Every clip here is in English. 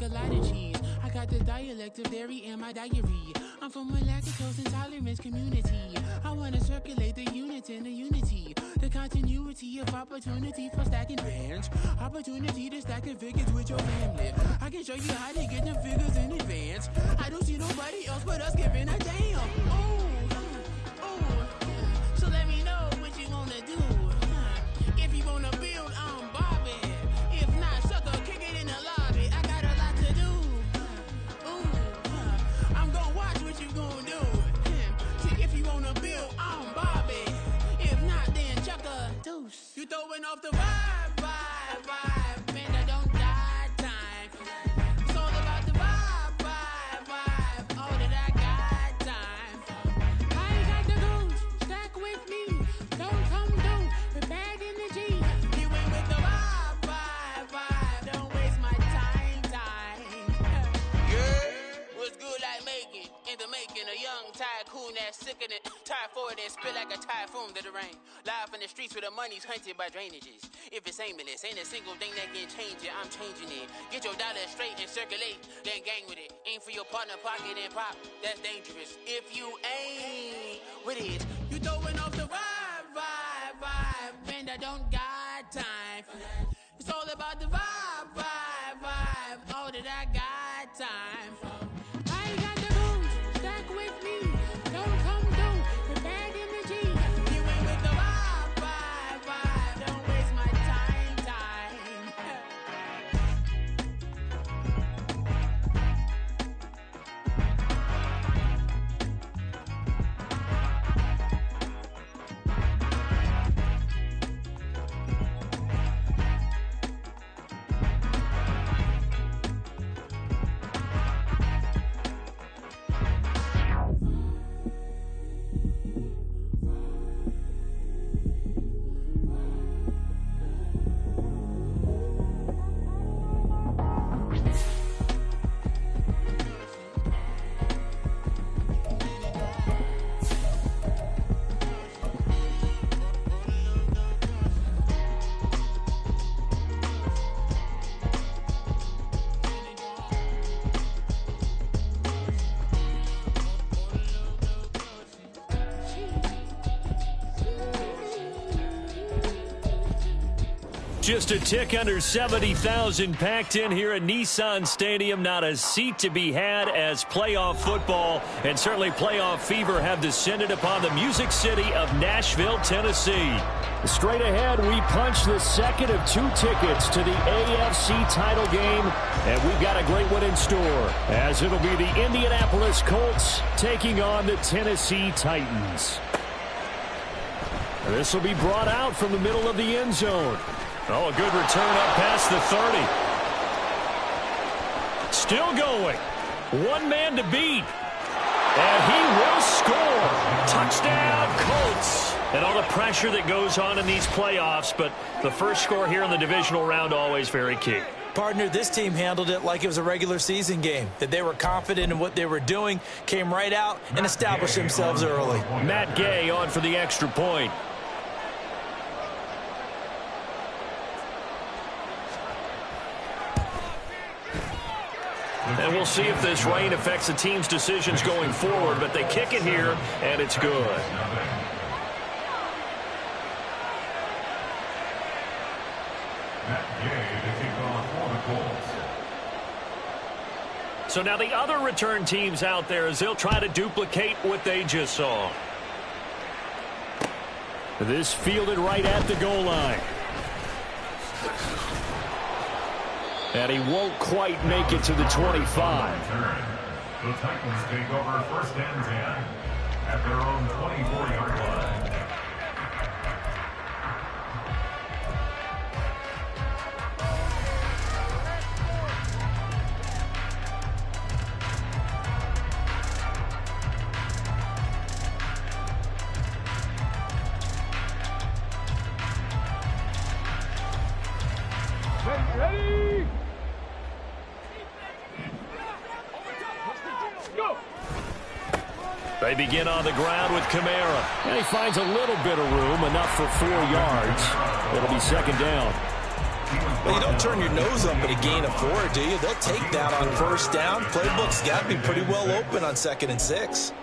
like a lot of cheese. I got the dialect of dairy in my diary. I'm from a lactose intolerance community. I wanna circulate the units in the unity. The continuity of opportunity for stacking bands. Opportunity to stack the figures with your family. I can show you how to get the figures in advance. I don't see nobody else but us giving a damn. So let me know what you wanna do. If you wanna build, I'm Bobby. If not, sucker, kick it in the lobby. I got a lot to do. I'm gonna watch what you gonna do. See, if you wanna build, I'm Bobby. If not, then chuck a deuce. You throwing off the vibe, man, I don't die time. It's all about the vibe. All that I got time. I ain't got the goose, stack with me. Don't come through with bad energy. You ain't with the vibe. Don't waste my time. Yeah, what's good like making? In the making, a young tycoon that's sickening. Tie forward and spit like a typhoon to the rain. Live in the streets where the money's hunted by drainages. If it's aimless, ain't a single thing that can change it. I'm changing it. Get your dollar straight and circulate, then gang with it. Aim for your partner, pocket and pop. That's dangerous. If you ain't with it, you throwing off the vibe. Man, I don't got time for that. It's all about the vibe. All that I got time for. I ain't got the goons, stack with me. Don't come through with bad energy. You ain't with the vibe. Don't waste my time. Just a tick under 70,000 packed in here at Nissan Stadium. Not a seat to be had as playoff football and certainly playoff fever have descended upon the Music City of Nashville, Tennessee. Straight ahead, we punch the second of two tickets to the AFC title game, and we've got a great one in store, as it'll be the Indianapolis Colts taking on the Tennessee Titans. This will be brought out from the middle of the end zone. Oh, a good return up past the 30. Still going. One man to beat. And he will score. Touchdown, Colts. And all the pressure that goes on in these playoffs, but the first score here in the divisional round always very key. Partner, this team handled it like it was a regular season game, that they were confident in what they were doing, came right out and established themselves early. Matt Gay on for the extra point. And we'll see if this rain affects the team's decisions going forward, but they kick it here, and it's good. So now the other return teams out there as they'll try to duplicate what they just saw. This fielded right at the goal line. And he won't quite make it to the 25. The Titans take over first and 10 at their own 24-yard line. Ready? Go! They begin on the ground with Kamara. And he finds a little bit of room, enough for 4 yards. It'll be second down. Well, you don't turn your nose up at a gain of 4, do you? They'll take that on first down. Playbook's got to be pretty well open on 2nd and 6.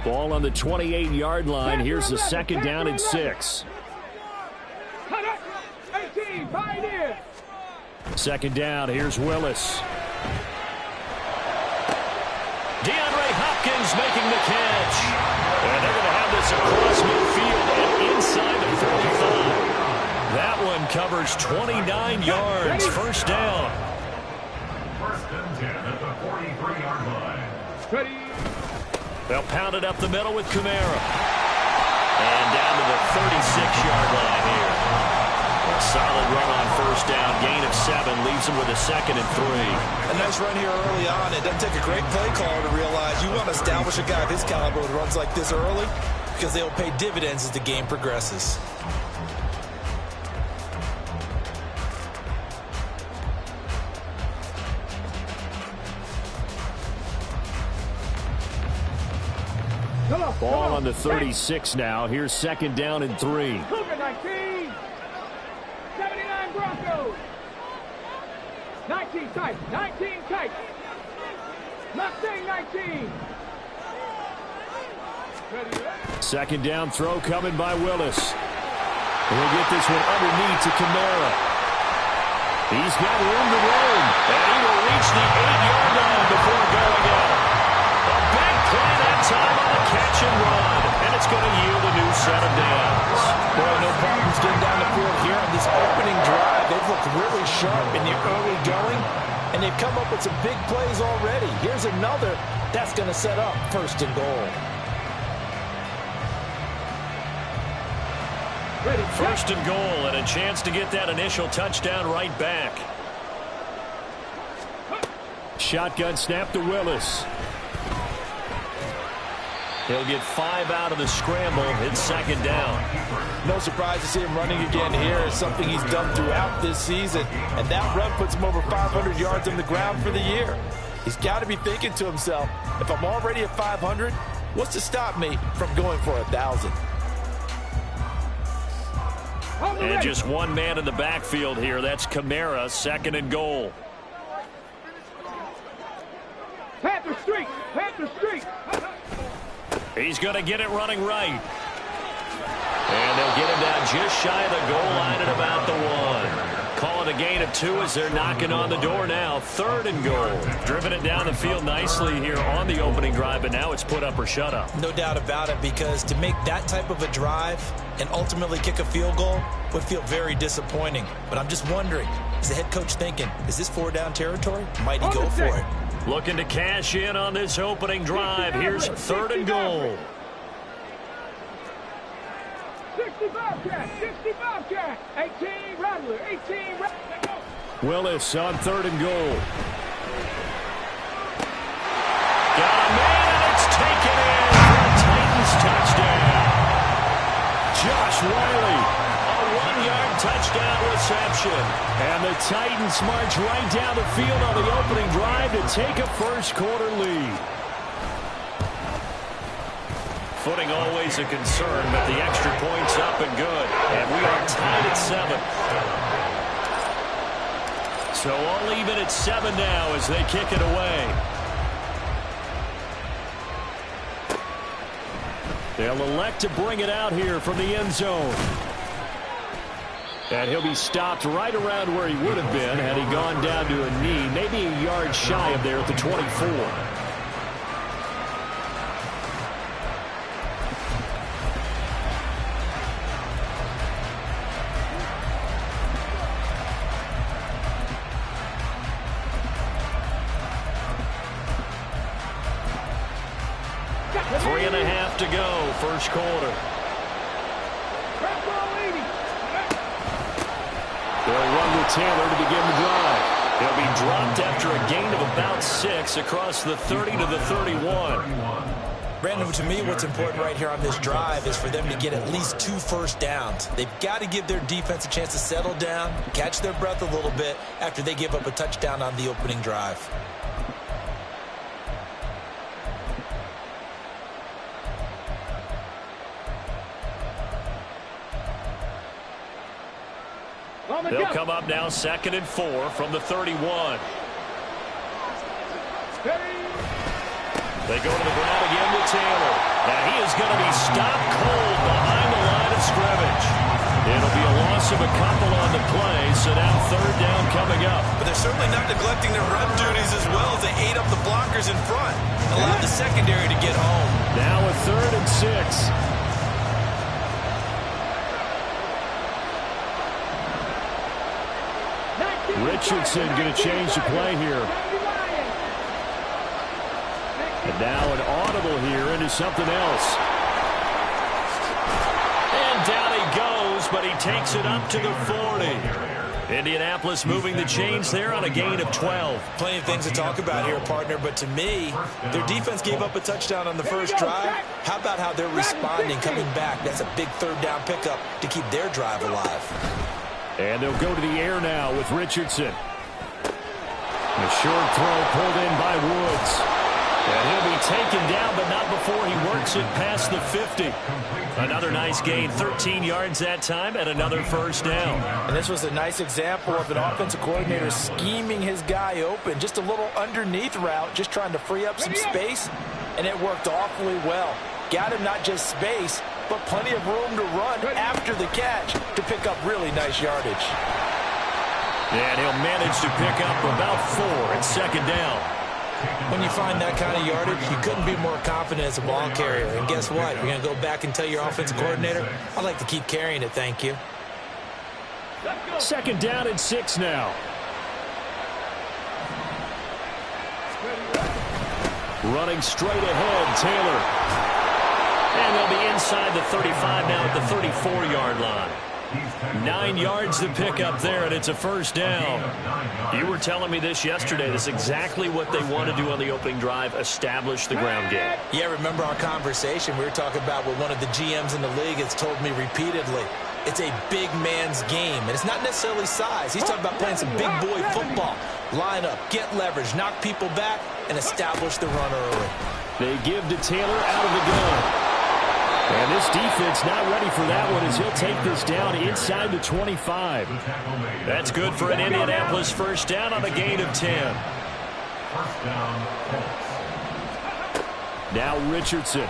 Ball on the 28-yard line. Here's the 2nd down and 6. 2nd down. Here's Willis. DeAndre Hopkins making the catch. And they're going to have this across midfield and inside the 45. That one covers 29 yards. First down. 1st and 10 at the 43-yard line. Ready. They'll pound it up the middle with Kamara. And down to the 36-yard line here. A solid run on first down. Gain of 7 leaves them with a 2nd and 3. A nice run here early on. It doesn't take a great play caller to realize you want to establish a guy of his caliber who runs like this early because they'll pay dividends as the game progresses. Ball on the 36 now. Here's 2nd down and 3. Cougar 19. 79 Broncos. 19 tight. 19 tight. Mustang 19. 2nd down throw coming by Willis. He'll get this one underneath to Kamara. He's got room to roam. And he will reach the 8-yard line before going out. A big play that time on the catch and run. And it's going to yield a new set of downs. Boy, no problems getting down the field here on this opening drive. They've looked really sharp in the early going, and they've come up with some big plays already. Here's another that's going to set up 1st and goal. 1st and goal, and a chance to get that initial touchdown right back. Shotgun snap to Willis. He'll get 5 out of the scramble. It's 2nd down. No surprise to see him running again here. It's something he's done throughout this season. And that run puts him over 500 yards on the ground for the year. He's got to be thinking to himself, if I'm already at 500, what's to stop me from going for 1,000? And just one man in the backfield here. That's Kamara, 2nd and goal. Panther Street. Panther Street. He's going to get it running right. And they'll get him down just shy of the goal line at about the 1. Call it a gain of 2 as they're knocking on the door now. 3rd and goal. Driven it down the field nicely here on the opening drive, but now it's put up or shut up. No doubt about it, because to make that type of a drive and ultimately kick a field goal would feel very disappointing. But I'm just wondering, is the head coach thinking, is this 4-down territory? Might he go for it? Looking to cash in on this opening drive. Here's 3rd and goal. 65 cat, 65 cat, 18 Rattler, 18 Rattler. Willis on 3rd and goal. Got a man, and it's taken in for a Titans touchdown. Josh Wiley, a 1-yard touchdown reception. And the Titans march right down the field on the opening drive to take a first-quarter lead. Footing always a concern, but the extra point's up and good. And we are tied at 7. So all even at 7 now as they kick it away. They'll elect to bring it out here from the end zone. And he'll be stopped right around where he would have been had he gone down to a knee, maybe a yard shy of there at the 24. To go, first quarter. They'll run with Taylor to begin the drive. He'll be dropped after a gain of about 6 across the 30 to the 31. Brandon, to me, what's important right here on this drive is for them to get at least 2 first downs. They've got to give their defense a chance to settle down, catch their breath a little bit after they give up a touchdown on the opening drive. They'll come up now 2nd and 4 from the 31. They go to the ground again with Taylor. And he is going to be stopped cold behind the line of scrimmage. It'll be a loss of a couple on the play, so now 3rd down coming up. But they're certainly not neglecting their run duties as well as they ate up the blockers in front. Allowed the secondary to get home. Now a 3rd and 6. Richardson going to change the play here. And now an audible here into something else. And down he goes, but he takes it up to the 40. Indianapolis moving the chains there on a gain of 12. Plenty of things to talk about here, partner, but to me, their defense gave up a touchdown on the first drive. How about how they're responding, coming back? That's a big 3rd down pickup to keep their drive alive. And they'll go to the air now with Richardson. A short throw pulled in by Woods. And he'll be taken down, but not before he works it past the 50. Another nice gain, 13 yards that time, and another first down. And this was a nice example of an offensive coordinator scheming his guy open. Just a little underneath route, just trying to free up some space, and it worked awfully well. Got him not just space, but plenty of room to run after the catch to pick up really nice yardage. And he'll manage to pick up about 4 at 2nd down. When you find that kind of yardage, you couldn't be more confident as a ball carrier. And guess what? You're going to go back and tell your offensive coordinator, I'd like to keep carrying it, thank you. 2nd down and 6 now. Running straight ahead, Taylor. And they'll be inside the 35 now at the 34-yard line. 9 yards to pick up there, and it's a first down. You were telling me this yesterday. This is exactly what they want to do on the opening drive, establish the ground game. Yeah, remember our conversation? We were talking about what one of the GMs in the league has told me repeatedly. It's a big man's game, and it's not necessarily size. He's talking about playing some big boy football. Line up, get leverage, knock people back, and establish the run early. They give to Taylor out of the gun. And this defense not ready for that one as he'll take this down inside the 25. That's good for an Indianapolis first down on a gain of 10. Now Richardson.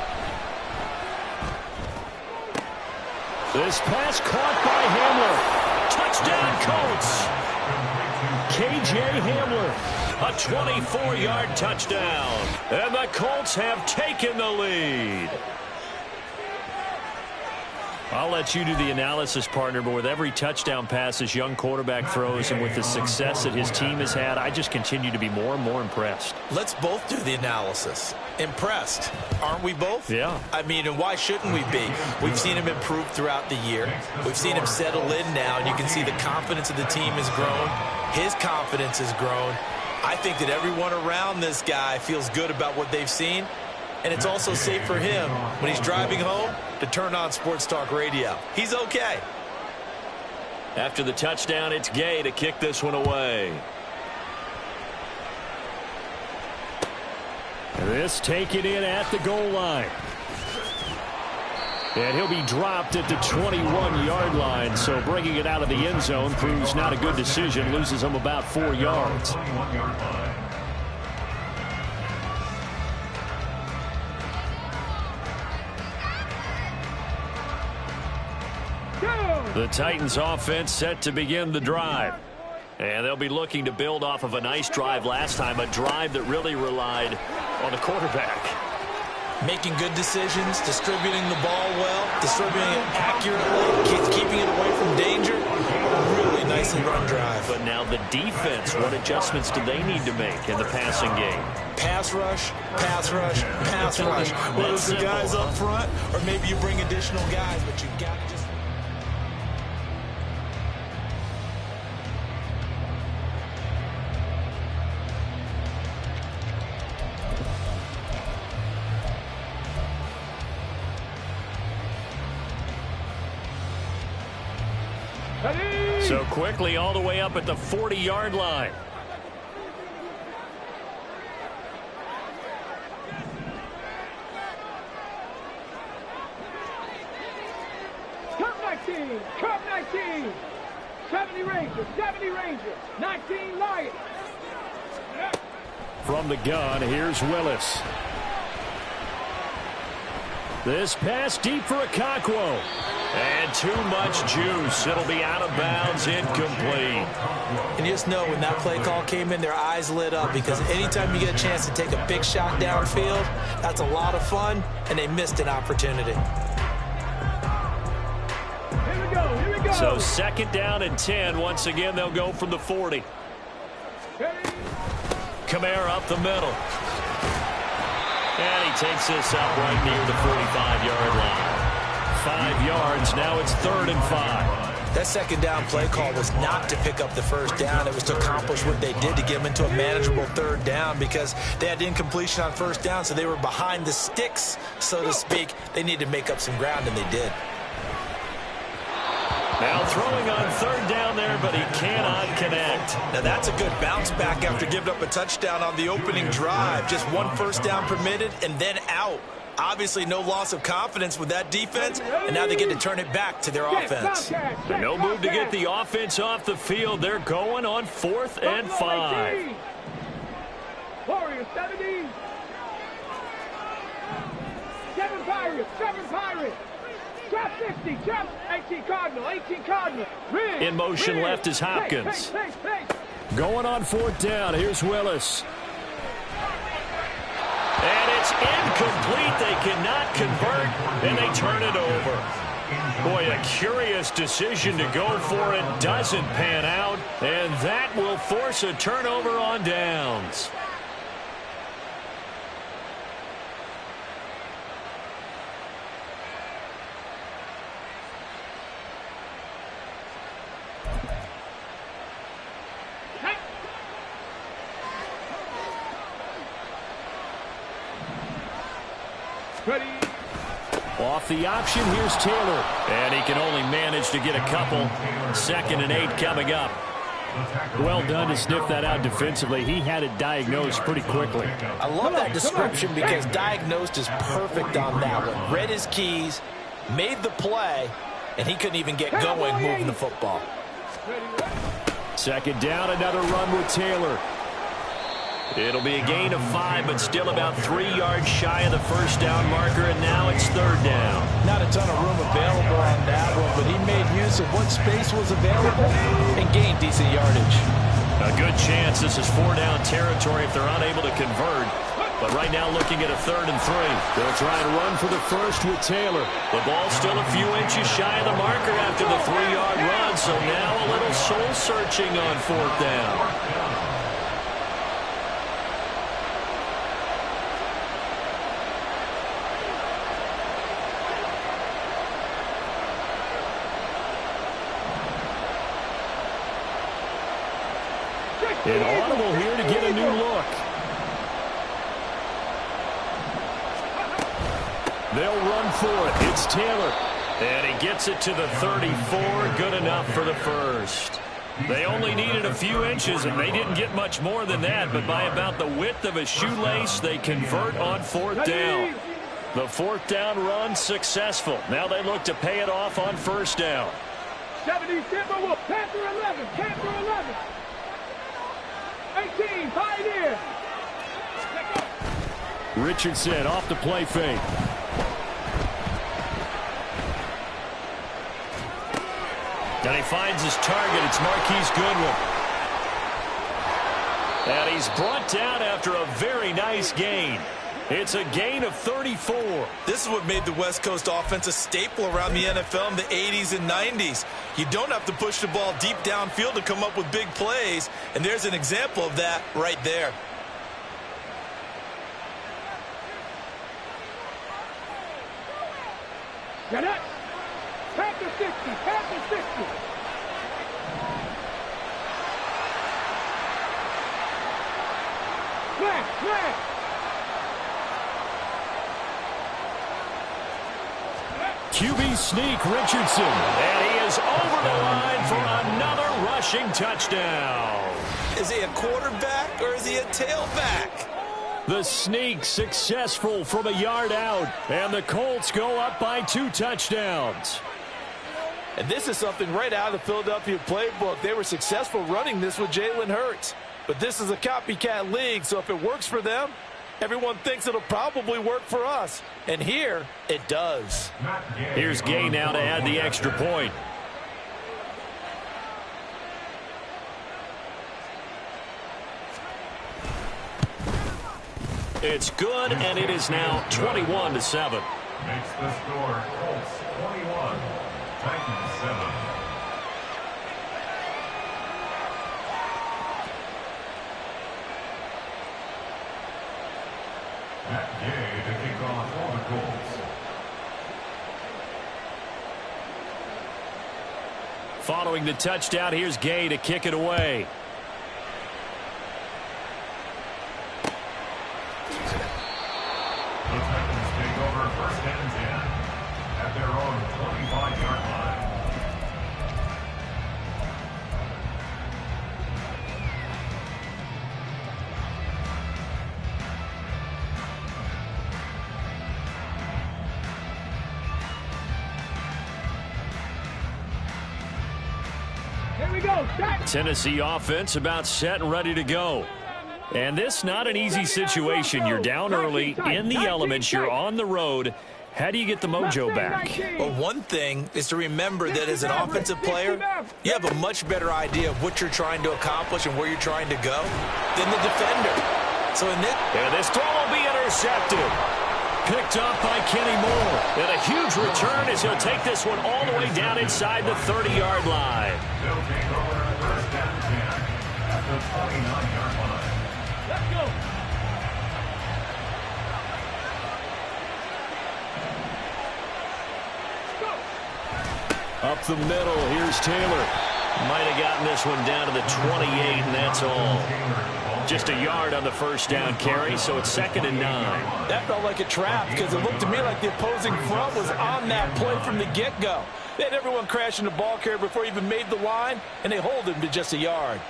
This pass caught by Hamler. Touchdown, Colts. K.J. Hamler. A 24-yard touchdown. And the Colts have taken the lead. I'll let you do the analysis, partner, but with every touchdown pass this young quarterback throws and with the success that his team has had, I just continue to be more and more impressed. Let's both do the analysis. Impressed. Aren't we both? Yeah. I mean, and why shouldn't we be? We've seen him improve throughout the year. We've seen him settle in now, and you can see the confidence of the team has grown. His confidence has grown. I think that everyone around this guy feels good about what they've seen. And it's also safe for him when he's driving home to turn on Sports Talk Radio. He's okay. After the touchdown, it's Gay to kick this one away. This taken in at the goal line. And he'll be dropped at the 21-yard line, so bringing it out of the end zone proves not a good decision, loses him about 4 yards. The Titans offense set to begin the drive. And they'll be looking to build off of a nice drive last time, a drive that really relied on the quarterback. Making good decisions, distributing the ball well, distributing it accurately, keeping it away from danger. Really nicely run drive. But now the defense, what adjustments do they need to make in the passing game? Pass rush, pass rush, pass rush. Whether it's the guys up front or maybe you bring additional guys, but you've got to just... So quickly all the way up at the 40-yard line. Cup 19. 70 Rangers. 70 Rangers. 19 Lions. From the gun, here's Willis. This pass deep for Okonkwo. And too much juice. It'll be out of bounds, incomplete. And you just know when that play call came in, their eyes lit up, because anytime you get a chance to take a big shot downfield, that's a lot of fun, and they missed an opportunity. Here we go. So 2nd down and 10. Once again, they'll go from the 40. Kamara up the middle. And he takes this up right near the 45-yard line. 5 yards. Now it's 3rd and 5. That 2nd down play call was not to pick up the 1st down. It was to accomplish what they did to get them into a manageable 3rd down, because they had incompletion on 1st down, so they were behind the sticks, so to speak. They needed to make up some ground, and they did. Now throwing on 3rd down there, but he cannot connect. Now that's a good bounce back after giving up a touchdown on the opening drive. Just 1 1st down permitted and then out. Obviously no loss of confidence with that defense, and now they get to turn it back to their offense. So no move to get the offense off the field. They're going on 4th and 5. Warriors 70. 7 Pirates. 7 Pirates. Trap 60, trap 18 Cardinal, 18 Cardinal. In motion left is Hopkins. Going on 4th down. Here's Willis. And it's incomplete. They cannot convert, and they turn it over. Boy, a curious decision to go for it. Doesn't pan out, and that will force a turnover on downs. Ready. Off the option, here's Taylor. And he can only manage to get a couple. 2nd and 8 coming up. Well done to sniff that out defensively. He had it diagnosed pretty quickly. I love that description, because diagnosed is perfect on that one. Read his keys, made the play, and he couldn't even get going moving the football. 2nd down, another run with Taylor. It'll be a gain of 5, but still about 3 yards shy of the 1st down marker, and now it's 3rd down. Not a ton of room available on that one, but he made use of what space was available and gained decent yardage. A good chance this is 4-down territory if they're unable to convert. But right now looking at a 3rd and 3. They'll try and run for the first with Taylor. The ball still a few inches shy of the marker after the 3-yard run, so now a little soul-searching on 4th down. An audible here to get a new look. They'll run for it. It's Taylor. And he gets it to the 34. Good enough for the first. They only needed a few inches, and they didn't get much more than that. But by about the width of a shoelace, they convert on 4th down. The 4th down run successful. Now they look to pay it off on 1st down. 70 Timberwolves. Panther 11. Panther 11. 18, Pioneer. Richardson off the play fake. And he finds his target. It's Marquise Goodwin. And he's brought down after a very nice gain. It's a gain of 34. This is what made the West Coast offense a staple around the NFL in the 80s and 90s. You don't have to push the ball deep downfield to come up with big plays, and there's an example of that right there. Get it. Panther 60. Panther 60. Flash. Flash. QB sneak, Richardson. And he is is over the line for another rushing touchdown. Is he a quarterback or is he a tailback? The sneak successful from a yard out, and the Colts go up by 2 touchdowns. And this is something right out of the Philadelphia playbook. They were successful running this with Jalen Hurts. But this is a copycat league, so if it works for them, everyone thinks it'll probably work for us. And here, it does. Here's Gay now to add the extra point. It's good, and it is now 21-7. Makes the score Colts 21, Titans 7. Matt Gay to kick off for the Colts. Following the touchdown, here's Gay to kick it away. The Titans take over first and 10 at their own 25-yard line. Here we go. Tennessee offense about set and ready to go. And this not an easy situation. You're down early, in the elements, you're on the road. How do you get the mojo back? Well, one thing is to remember that as an offensive player, you have a much better idea of what you're trying to accomplish and where you're trying to go than the defender. So in this... And this throw will be intercepted. Picked up by Kenny Moore. And a huge return as he'll take this one all the way down inside the 30-yard line. They'll take over first and 10 at the 29-yard line. Let's go. Up the middle, here's Taylor. Might have gotten this one down to the 28, and that's all. Just a yard on the first down carry, so it's 2nd and 9. That felt like a trap because it looked to me like the opposing front was on that play from the get-go. They had everyone crashing the ball carrier before he even made the line, and they hold him to just a yard.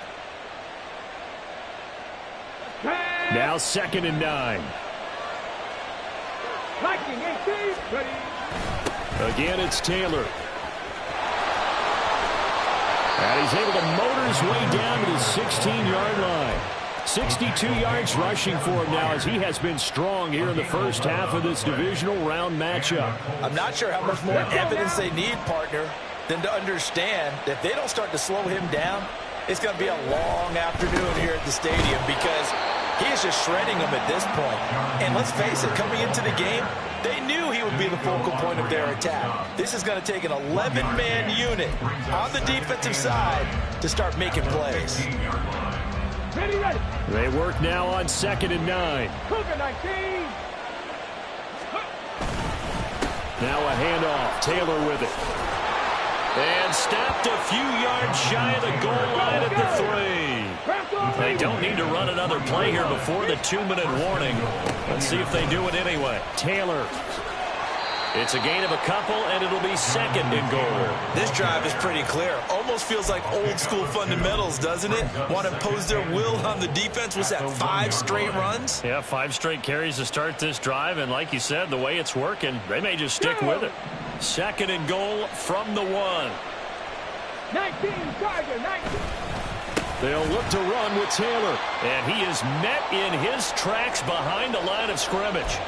Now 2nd and 9. Liking 18. Ready. Again, it's Taylor. And he's able to motor his way down to the 16-yard line. 62 yards rushing for him now as he has been strong here in the first half of this divisional round matchup. I'm not sure how much more evidence they need, partner, than to understand that if they don't start to slow him down, it's going to be a long afternoon here at the stadium because he is just shredding them at this point. And let's face it, coming into the game, they knew he would be the focal point of their attack. This is going to take an 11-man unit on the defensive side to start making plays. Ready, ready. They work now on 2nd and 9. Cougar 19. Now a handoff. Taylor with it. And stopped a few yards shy of the goal line at the 3. They don't need to run another play here before the 2-minute warning. Let's see if they do it anyway. Taylor. It's a gain of a couple, and it'll be 2nd and goal. This drive is pretty clear. Almost feels like old-school fundamentals, doesn't it? Want to impose their will on the defense. Was that 5 straight runs? Yeah, 5 straight carries to start this drive, and like you said, the way it's working, they may just stick with it. 2nd and goal from the 1. 19, Tiger, 19. They'll look to run with Taylor, and he is met in his tracks behind the line of scrimmage.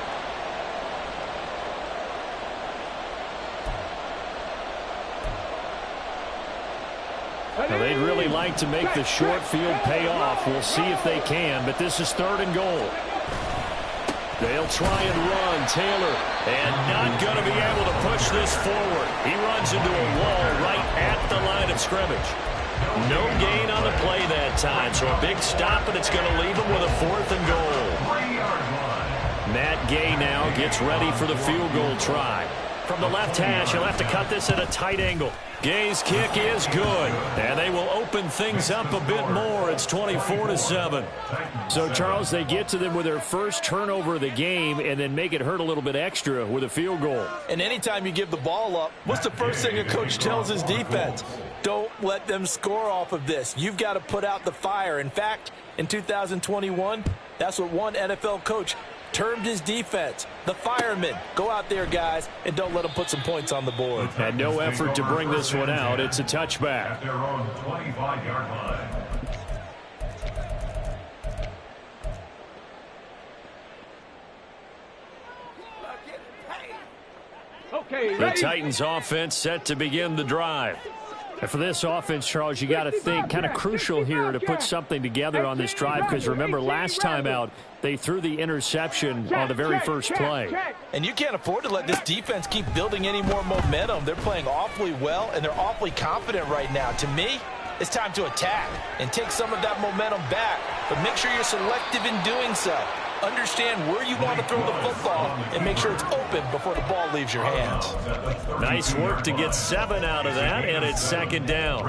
Now, they'd really like to make the short field pay off. We'll see if they can, but this is 3rd and goal. They'll try and run. Taylor, and not going to be able to push this forward. He runs into a wall right at the line of scrimmage. No gain on the play that time, so a big stop, and it's going to leave him with a 4th and goal. Matt Gay now gets ready for the field goal try. From the left hash, he'll have to cut this at a tight angle. Gay's kick is good, and they will open things up a bit more. It's 24-7. So, Charles, they get to them with their first turnover of the game and then make it hurt a little bit extra with a field goal. And anytime you give the ball up, what's the first thing a coach tells his defense? Don't let them score off of this. You've got to put out the fire. In fact, in 2021, that's what one NFL coach termed his defense, the firemen. Go out there, guys, and don't let them put some points on the board. And no effort to bring this one out. It's a touchback. At their own 25-yard line. Okay, The ready? Titans offense set to begin the drive. And for this offense, Charles, you got to think kind of crucial here to put something together on this drive, because remember last time out they threw the interception on the very first play. And you can't afford to let this defense keep building any more momentum. They're playing awfully well, and they're awfully confident right now. To me, it's time to attack and take some of that momentum back, but make sure you're selective in doing so. Understand where you want to throw the football and make sure it's open before the ball leaves your hands. Nice work to get 7 out of that, and it's second down.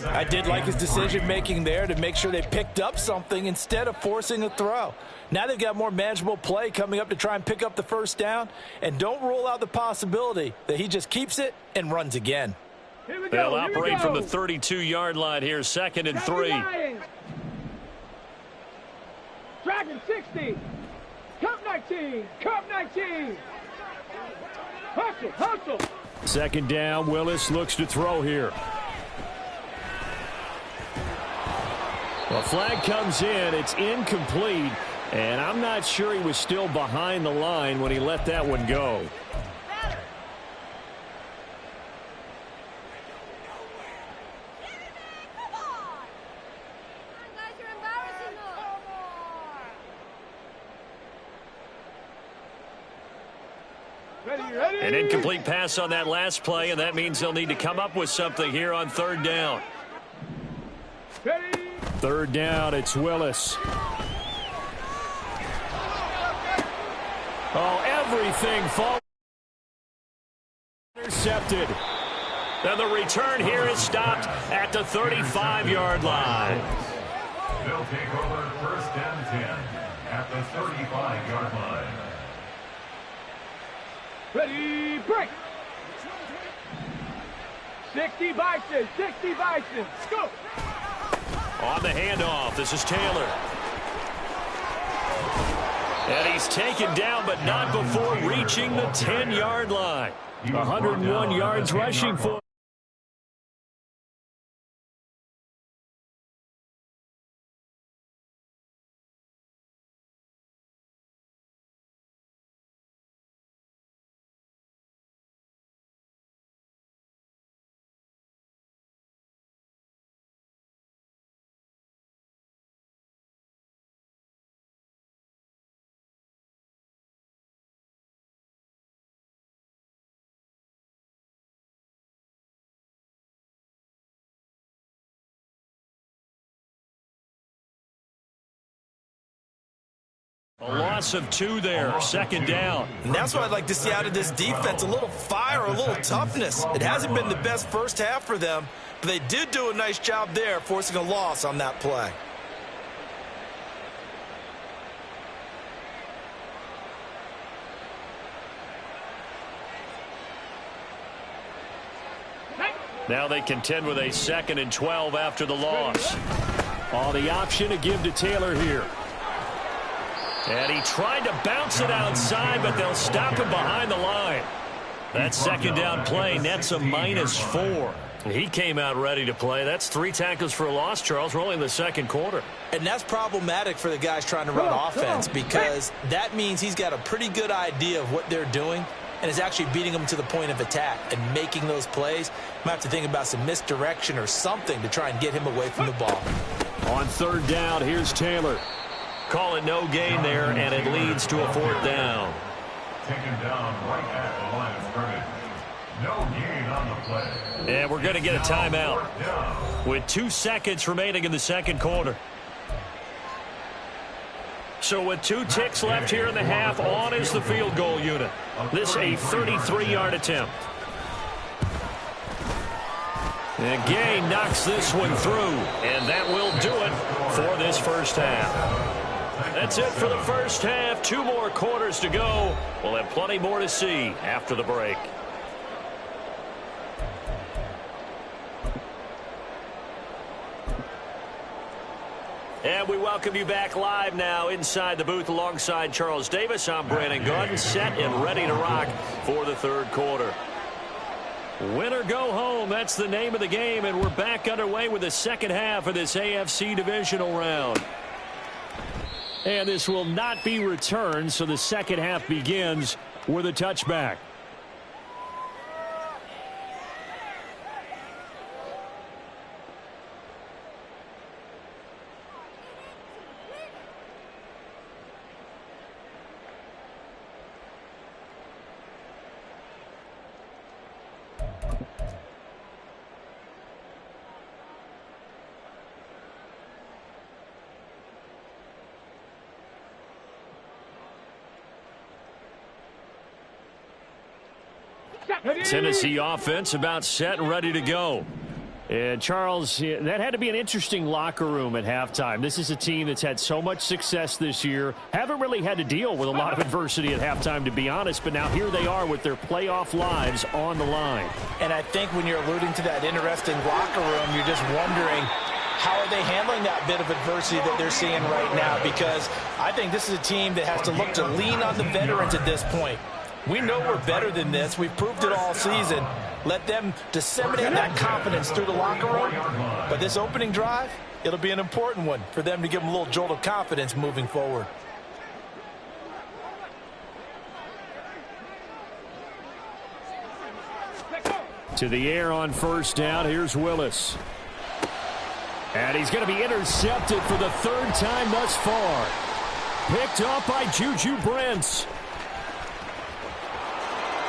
I did like his decision-making there to make sure they picked up something instead of forcing a throw. Now they've got more manageable play coming up to try and pick up the first down, and don't rule out the possibility that he just keeps it and runs again. They'll operate from the 32-yard line here, 2nd and 3. Dragon 60. Cup 19. Cup 19. Hustle, hustle. Second down, Willis looks to throw here. The flag comes in, it's incomplete, and I'm not sure he was still behind the line when he let that one go. An incomplete pass on that last play, and that means they'll need to come up with something here on 3rd down. Ready? 3rd down, it's Willis. Oh, everything falls. Intercepted. Then the return here is stopped at the 35-yard line. They'll take over 1st and 10 at the 35-yard line. Ready, break. 60 Bison, 60 Bison. Go. On the handoff, this is Taylor. And he's taken down, but not before reaching the 10-yard line. 101 yards rushing for. A loss of 2 there, 2nd down. And that's what I'd like to see out of this defense, a little fire, a little toughness. It hasn't been the best first half for them, but they did do a nice job there, forcing a loss on that play. Now they contend with a 2nd and 12 after the loss. Oh, the option to give to Taylor here. And he tried to bounce it outside, but they'll stop him behind the line. That 2nd down play nets a -4. He came out ready to play. That's 3 tackles for a loss, Charles. We're only in the 2nd quarter. And that's problematic for the guys trying to run offense, because that means he's got a pretty good idea of what they're doing and is actually beating them to the point of attack and making those plays. Might have to think about some misdirection or something to try and get him away from the ball. On 3rd down, here's Taylor. Call it no gain there, and it leads to a 4th down. Taken down right at the line of scrimmage. No gain on the play. And we're going to get a timeout with 2 seconds remaining in the 2nd quarter. So with 2 ticks left here in the half, on is the field goal unit. This a 33-yard attempt. And Gay knocks this one through, and that will do it for this first half. That's it for the first half. 2 more quarters to go. We'll have plenty more to see after the break. And we welcome you back live now inside the booth alongside Charles Davis. I'm Brandon Gunn, set and ready to rock for the third quarter. Win or go home, that's the name of the game, and we're back underway with the second half of this AFC divisional round. And this will not be returned, so the second half begins with a touchback. Tennessee offense about set and ready to go. And Charles, that had to be an interesting locker room at halftime. This is a team that's had so much success this year. Haven't really had to deal with a lot of adversity at halftime, to be honest. But now here they are with their playoff lives on the line. And I think when you're alluding to that interesting locker room, you're just wondering, how are they handling that bit of adversity that they're seeing right now? Because I think this is a team that has to look to lean on the veterans at this point. We know we're better than this. We've proved it all season. Let them disseminate that confidence through the locker room. But this opening drive, it'll be an important one for them to give them a little jolt of confidence moving forward. To the air on first down. Here's Willis. And he's going to be intercepted for the third time thus far. Picked up by Juju Brents.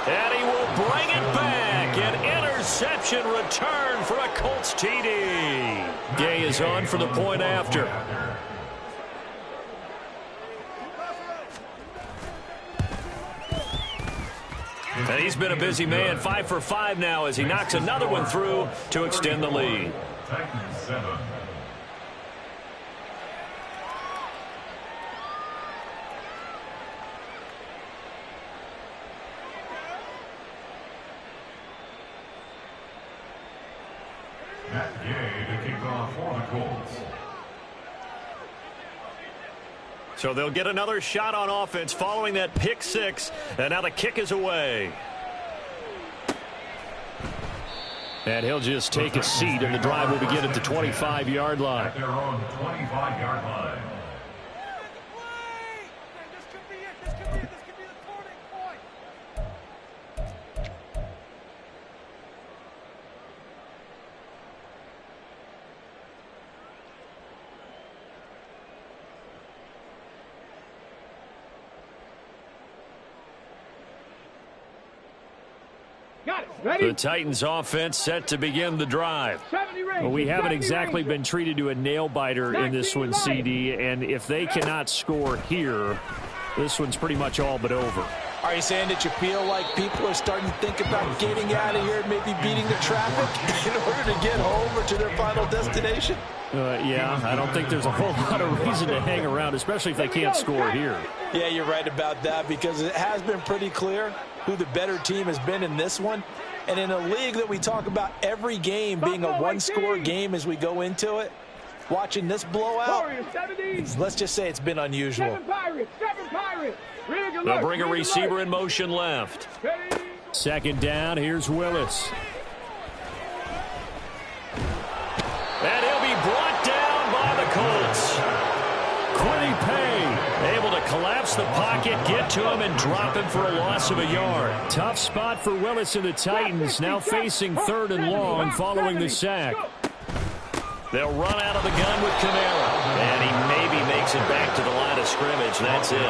And he will bring it back. An interception return for a Colts TD. Gay is on for the point after. And he's been a busy man. 5 for 5 now as he knocks another one through to extend the lead. Titans 7. Matt Gay to kick off for the Colts. So they'll get another shot on offense following that pick six. And now the kick is away. And he'll just take a seat, and the drive will begin at the 25-yard line. At their own 25-yard line. The Titans offense set to begin the drive. Well, we haven't exactly been treated to a nail-biter in this one, CD, and if they cannot score here, this one's pretty much all but over. Are you saying that you feel like people are starting to think about getting out of here and maybe beating the traffic in order to get home or to their final destination? Yeah, I don't think there's a whole lot of reason to hang around, especially if they can't score here. Yeah, you're right about that, because it has been pretty clear who the better team has been in this one. And in a league that we talk about every game being a one-score game as we go into it, watching this blowout, let's just say it's been unusual. They'll bring a receiver in motion left. Second down, here's Willis. And he'll be brought down by the Colts. Quiddy Pay able to collapse the pocket, get to him, and drop him for a loss of a yard. Tough spot for Willis and the Titans, now facing 3rd and long following the sack. They'll run out of the gun with Kamara. And he maybe makes it back to the line of scrimmage. That's it.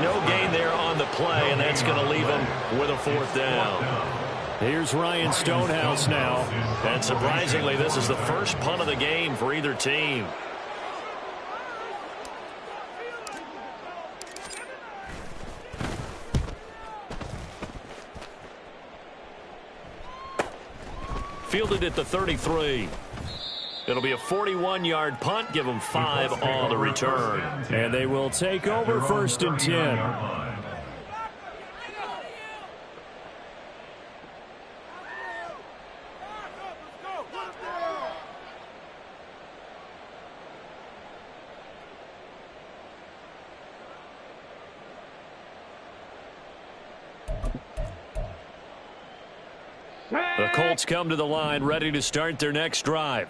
No gain there on the play, and that's going to leave him with a 4th down. Here's Ryan Stonehouse now. And surprisingly, this is the first punt of the game for either team. Fielded at the 33. It'll be a 41-yard punt. Give them 5 on the return. And they will take over 1st and 10. The Colts come to the line, ready to start their next drive.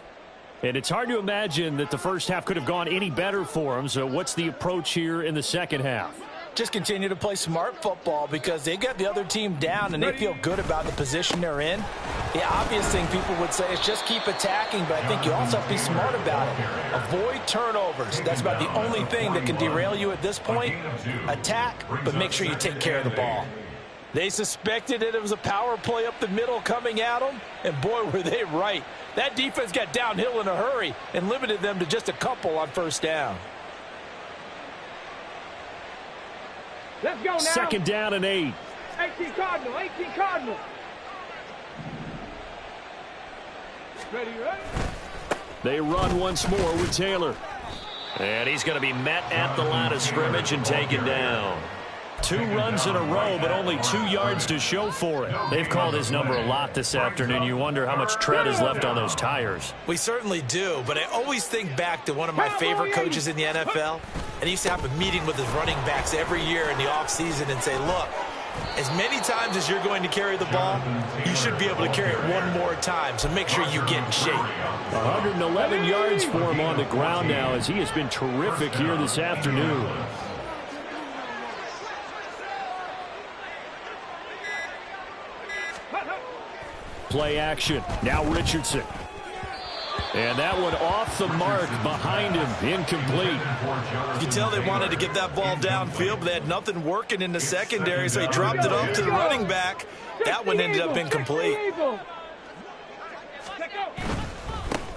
And it's hard to imagine that the first half could have gone any better for them. So what's the approach here in the second half? Just continue to play smart football because they got the other team down and they feel good about the position they're in. The obvious thing people would say is just keep attacking, but I think you also have to be smart about it. Avoid turnovers. That's about the only thing that can derail you at this point. Attack, but make sure you take care of the ball. They suspected it was a power play up the middle coming at them, and boy, were they right. That defense got downhill in a hurry and limited them to just a couple on 1st down. Let's go now. 2nd down and 8. 18 Cardinal, 18 Cardinal. Ready? They run once more with Taylor. And he's going to be met at the line of scrimmage and taken down. 2 runs in a row, but only 2 yards to show for it. They've called his number a lot this afternoon. You wonder how much tread is left on those tires. We certainly do, but I always think back to one of my favorite coaches in the NFL. And he used to have a meeting with his running backs every year in the offseason and say, look, as many times as you're going to carry the ball, you should be able to carry it one more time, so make sure you get in shape. 111 yards for him on the ground now as he has been terrific here this afternoon. Play action. Now Richardson. And that one off the mark behind him. Incomplete. You can tell they wanted to get that ball downfield, but they had nothing working in the secondary, so he dropped it off to the running back. That one ended up incomplete.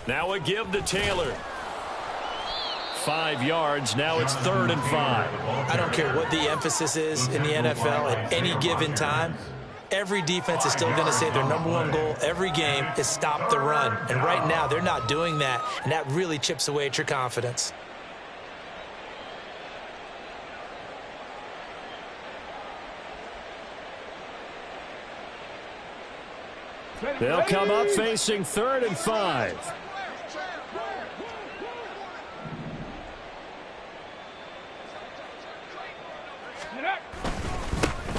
Now a give to Taylor. 5 yards. Now it's 3rd and 5. I don't care what the emphasis is in the NFL at any given time. Every defense is still going to say their #1 goal every game is stop the run. And right now, they're not doing that, and that really chips away at your confidence. They'll come up facing 3rd and 5.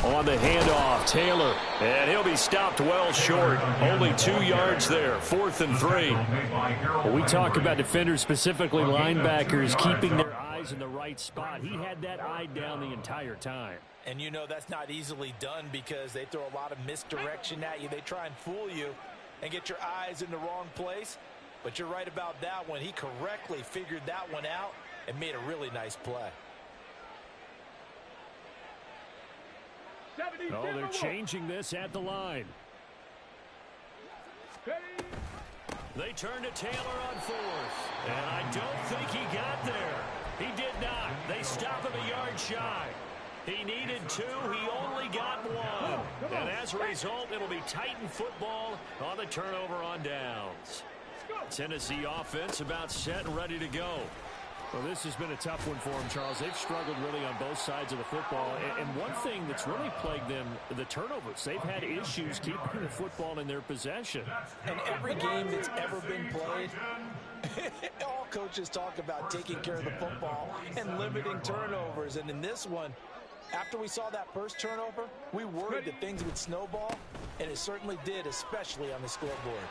On the handoff, Taylor, and he'll be stopped well short. Only 2 yards there, 4th and 3. Well, we talk about defenders, specifically linebackers, keeping their eyes in the right spot. He had that eye down the entire time. And you know that's not easily done because they throw a lot of misdirection at you. They try and fool you and get your eyes in the wrong place. But you're right about that one. He correctly figured that one out and made a really nice play. Oh, they're changing this at the line. They turn to Taylor on 4th. And I don't think he got there. He did not. They stop him a yard shy. He needed 2. He only got 1. And as a result, it'll be Titan football on the turnover on downs. Tennessee offense about set and ready to go. Well, this has been a tough one for them, Charles. They've struggled really on both sides of the football. And one thing that's really plagued them, the turnovers. They've had issues keeping the football in their possession. And every game that's ever been played, all coaches talk about taking care of the football and limiting turnovers. And in this one, after we saw that first turnover, we worried that things would snowball, and it certainly did, especially on the scoreboard.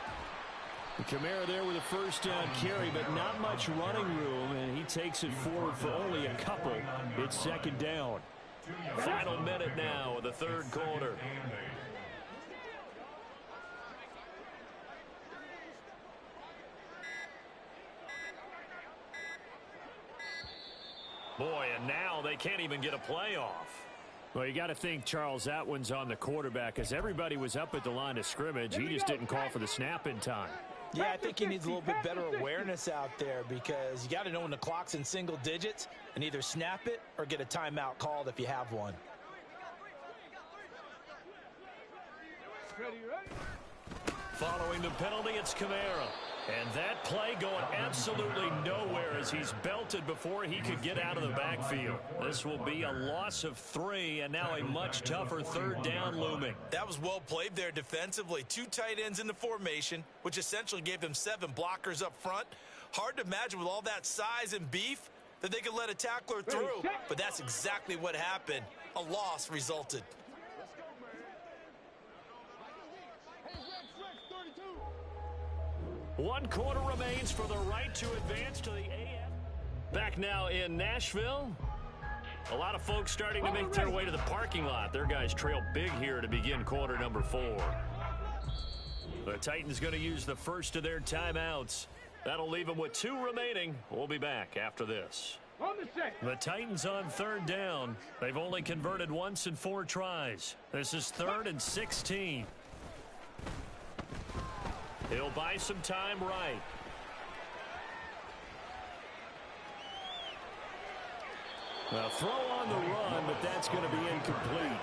Kamara there with a 1st down carry, but not much running room, and he takes it forward for only a couple. It's 2nd down. Final minute now of the 3rd quarter. Boy, and now they can't even get a playoff. Well, you got to think, Charles, that one's on the quarterback, as everybody was up at the line of scrimmage. He just didn't call for the snap in time. Yeah, I think he needs a little bit better awareness out there because you got to know when the clock's in single digits and either snap it or get a timeout called if you have one. Ready? Following the penalty, it's Kamara. And that play going absolutely nowhere as he's belted before he could get out of the backfield. This will be a loss of 3, and now a much tougher third down looming. That was well played there defensively. 2 tight ends in the formation, which essentially gave them 7 blockers up front. Hard to imagine with all that size and beef that they could let a tackler through, but that's exactly what happened. A loss resulted. One quarter remains for the right to advance to the AF. Back now in Nashville. A lot of folks starting to make their way to the parking lot. Their guys trail big here to begin quarter number 4. The Titans going to use the first of their timeouts. That'll leave them with 2 remaining. We'll be back after this. The Titans on third down. They've only converted once in 4 tries. This is 3rd and 16. He'll buy some time right. Now throw on the run, but that's going to be incomplete.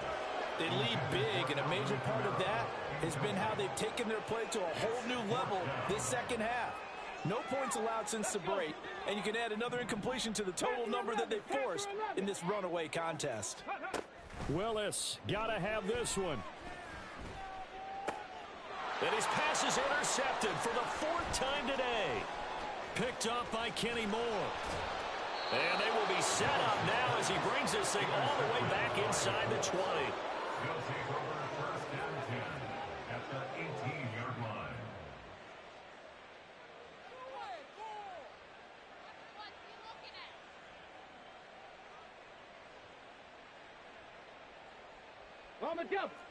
They lead big, and a major part of that has been how they've taken their play to a whole new level this second half. No points allowed since the break, and you can add another incompletion to the total number that they forced in this runaway contest. Willis, got to have this one. And his pass is intercepted for the 4th time today. Picked up by Kenny Moore. And they will be set up now as he brings this thing all the way back inside the 20. He'll take over 1st and 10 at the 18-yard line.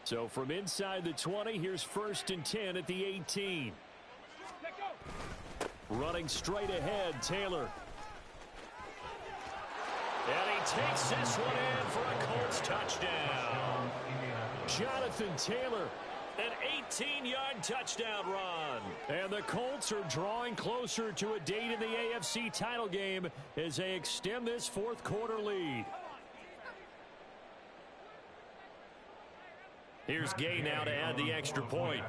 So from inside the 20, here's 1st and 10 at the 18. Running straight ahead, Taylor. And he takes this one in for a Colts touchdown. Jonathan Taylor, an 18-yard touchdown run. And the Colts are drawing closer to a date in the AFC title game as they extend this 4th quarter lead. Here's Gay now to add the extra point.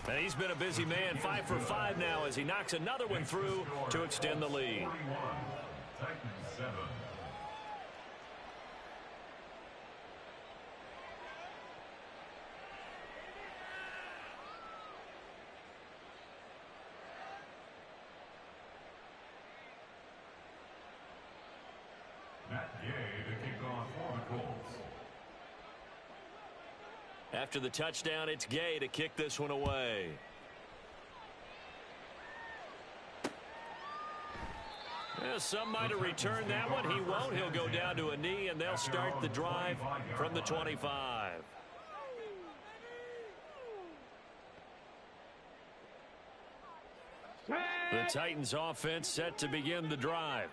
And he's been a busy man, 5 for 5 now as he knocks another one through to extend the lead. Titans 7. Matt Gay to kick off for the Colts. After the touchdown, it's Gay to kick this one away. Yeah, some might have returned that one. He won't. He'll go down to a knee, and they'll start the drive from the 25. The Titans offense set to begin the drive.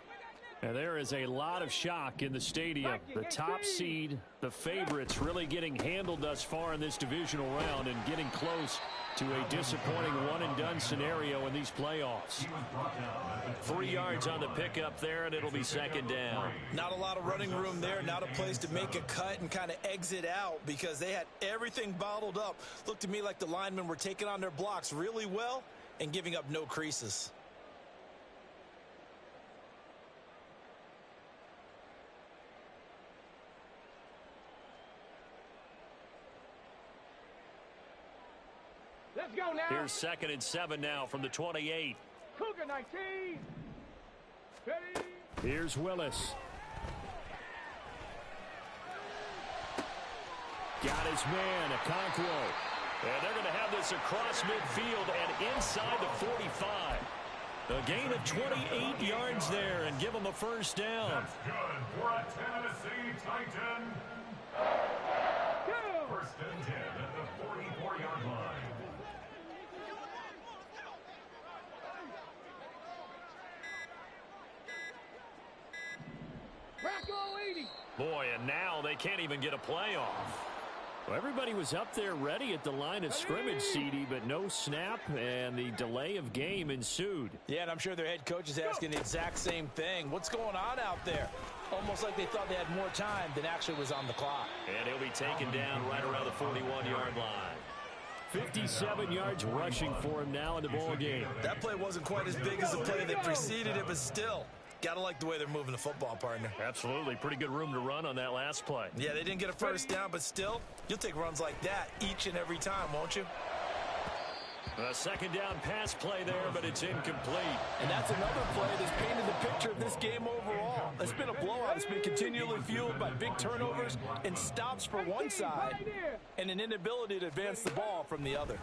And there is a lot of shock in the stadium. The top seed, the favorites, really getting handled thus far in this divisional round and getting close to a disappointing one-and-done scenario in these playoffs. 3 yards on the pickup there, and it'll be 2nd down. Not a lot of running room there, not a place to make a cut and kind of exit out because they had everything bottled up. Looked to me like the linemen were taking on their blocks really well and giving up no creases. Let's go now. Here's 2nd and 7 now from the 28. Cougar 19. Ready. Here's Willis. Got his man, Okonkwo. And they're going to have this across midfield and inside the 45. A gain of 28 yards there and give them a 1st down. That's good for a Tennessee Titan. 1st and 10 at the 44-yard line. Boy, and now they can't even get a play off. Well, everybody was up there ready at the line of scrimmage, CD, but no snap, and the delay of game ensued. Yeah, and I'm sure their head coach is asking the exact same thing. What's going on out there? Almost like they thought they had more time than actually was on the clock. And he'll be taken down right around the 41-yard line. 57 yards rushing for him now in the ball game. That play wasn't quite as big as the play that preceded it, but still, got to like the way they're moving the football, partner. Absolutely. Pretty good room to run on that last play. Yeah, they didn't get a first down, but still, you'll take runs like that each and every time, won't you? A second down pass play there, but it's incomplete. And that's another play that's painted the picture of this game overall. It's been a blowout. It's been continually fueled by big turnovers and stops for one side and an inability to advance the ball from the other.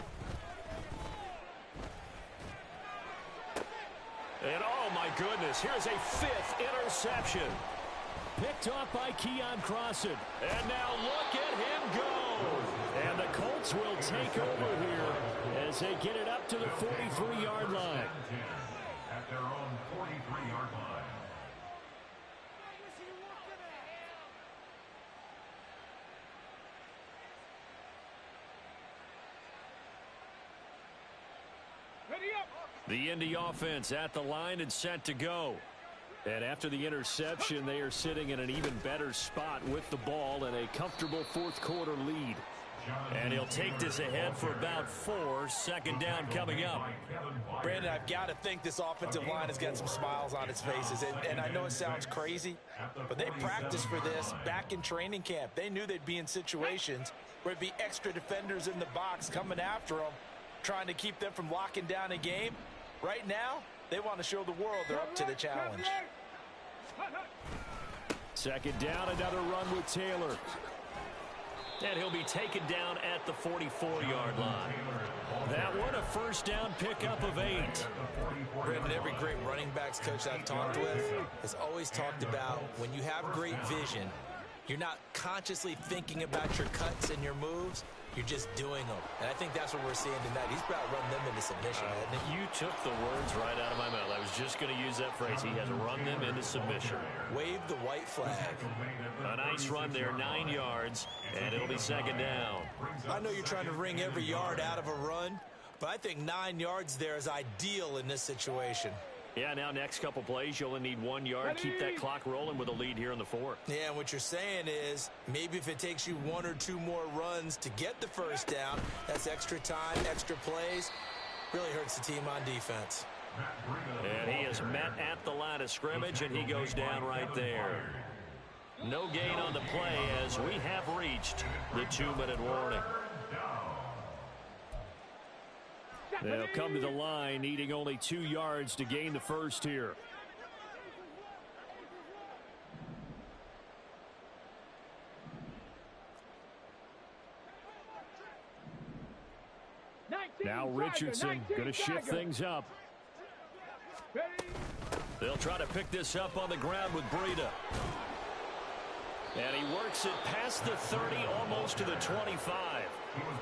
And oh my goodness, here's a 5th interception. Picked off by Keon Crossan. And now look at him go. And the Colts will take over here as they get it up to the 43-yard line. At their own 43-yard line. Ready up. The Indy offense at the line and set to go. And after the interception, they are sitting in an even better spot with the ball and a comfortable fourth-quarter lead. And he'll take this ahead for about 4. Second down coming up. Brandon, I've got to think this offensive line has got some smiles on its faces. And I know it sounds crazy, but they practiced for this back in training camp. They knew they'd be in situations where it'd be extra defenders in the box coming after them, trying to keep them from locking down a game. Right now, they want to show the world they're up to the challenge. Second down, another run with Taylor. And he'll be taken down at the 44-yard line. That one, a first down pickup of 8. Brandon, every great running backs coach I've talked with has always talked about when you have great vision, you're not consciously thinking about your cuts and your moves. You're just doing them. And I think that's what we're seeing tonight. He's about to run them into submission, hasn't he? You took the words right out of my mouth. I was just going to use that phrase. He has run them into submission. Wave the white flag. A nice run there, 9 yards, and it'll be second down. I know you're trying to wring every yard out of a run, but I think 9 yards there is ideal in this situation. Yeah, now next couple plays, you'll only need 1 yard. Keep that clock rolling with a lead here in the 4th. Yeah, and what you're saying is maybe if it takes you 1 or 2 more runs to get the first down, that's extra time, extra plays, really hurts the team on defense. And he is met at the line of scrimmage, and he goes down right there. No gain on the play as we have reached the 2-minute warning. They'll come to the line, needing only 2 yards to gain the first here. Now Richardson going to shift things up. They'll try to pick this up on the ground with Breida. And he works it past the 30, almost to the 25.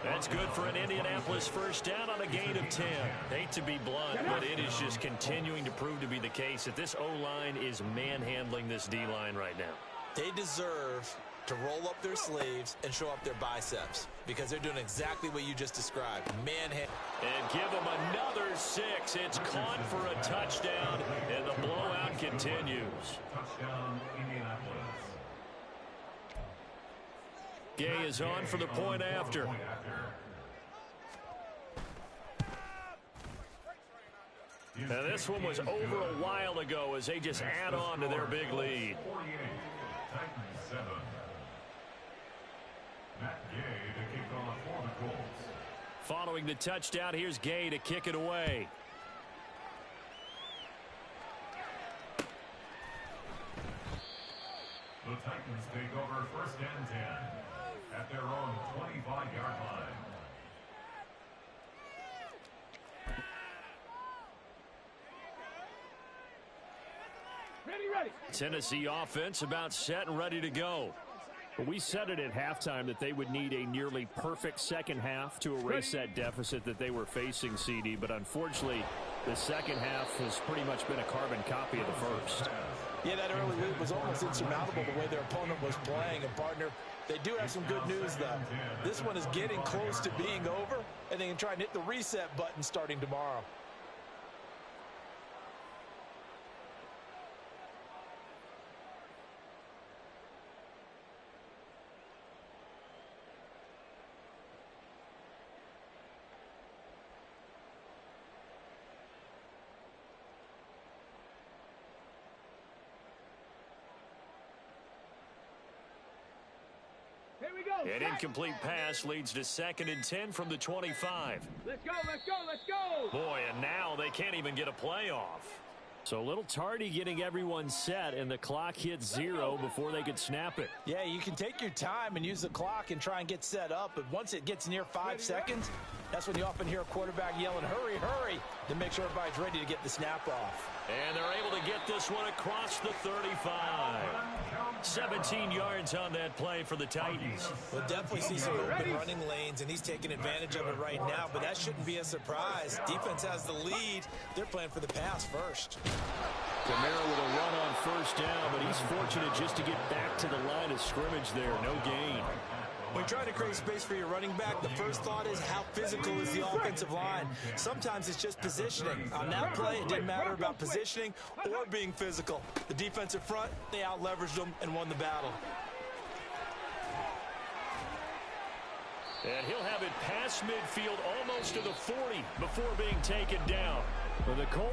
That's good for an Indianapolis first down on a gain of 10. Hate to be blunt, but it is just continuing to prove to be the case that this O-line is manhandling this D-line right now. They deserve to roll up their sleeves and show up their biceps because they're doing exactly what you just described. Manhandling. And give them another 6. It's caught for a touchdown, and the blowout continues. Touchdown, Indianapolis. Gay is on for the point after. And this one was over a while ago as they just add on to their big lead. 48, Titans 7. Matt Gay to kick off for the Colts. Following the touchdown, here's Gay to kick it away. The Titans take over first and 10 at their own 25-yard line. Ready. Tennessee offense about set and ready to go. But we said it at halftime that they would need a nearly perfect second half to erase that deficit that they were facing, CD. But unfortunately, the second half has pretty much been a carbon copy of the first. Yeah, that early lead was almost insurmountable the way their opponent was playing. And, partner, they do have some good news, though. This one is getting close to being over, and they can try and hit the reset button starting tomorrow. An incomplete pass leads to 2nd and 10 from the 25. Let's go, let's go, let's go. Boy, and now they can't even get a playoff. So a little tardy getting everyone set, and the clock hits 0 before they could snap it. Yeah, you can take your time and use the clock and try and get set up, but once it gets near 5 seconds, that's when you often hear a quarterback yelling, hurry, hurry, to make sure everybody's ready to get the snap off. And they're able to get this one across the 35. 17 yards on that play for the Titans. We'll definitely see some open running lanes, and he's taking advantage of it right now, but that shouldn't be a surprise. Defense has the lead. They're playing for the pass first. Kamara with a run on 1st down, but he's fortunate just to get back to the line of scrimmage there. No gain. When you're trying to create space for your running back, the first thought is how physical is the offensive line. Sometimes it's just positioning. On that play, it didn't matter about positioning or being physical. The defensive front, they out-leveraged them and won the battle. And he'll have it past midfield almost to the 40 before being taken down. For the Colts.